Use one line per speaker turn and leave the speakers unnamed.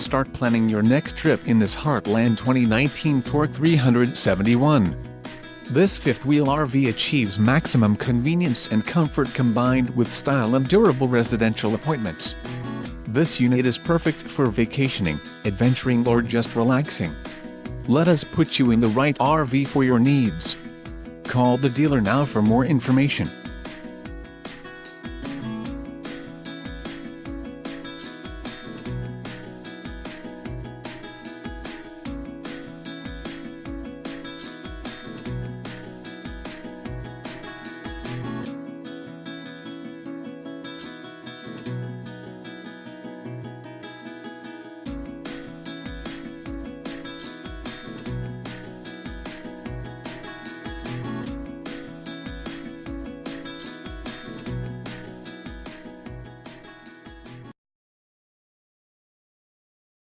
Start planning your next trip in this Heartland 2019 Torque 371. This fifth-wheel RV achieves maximum convenience and comfort combined with style and durable residential appointments. This unit is perfect for vacationing, adventuring or just relaxing. Let us put you in the right RV for your needs. Call the dealer now for more information.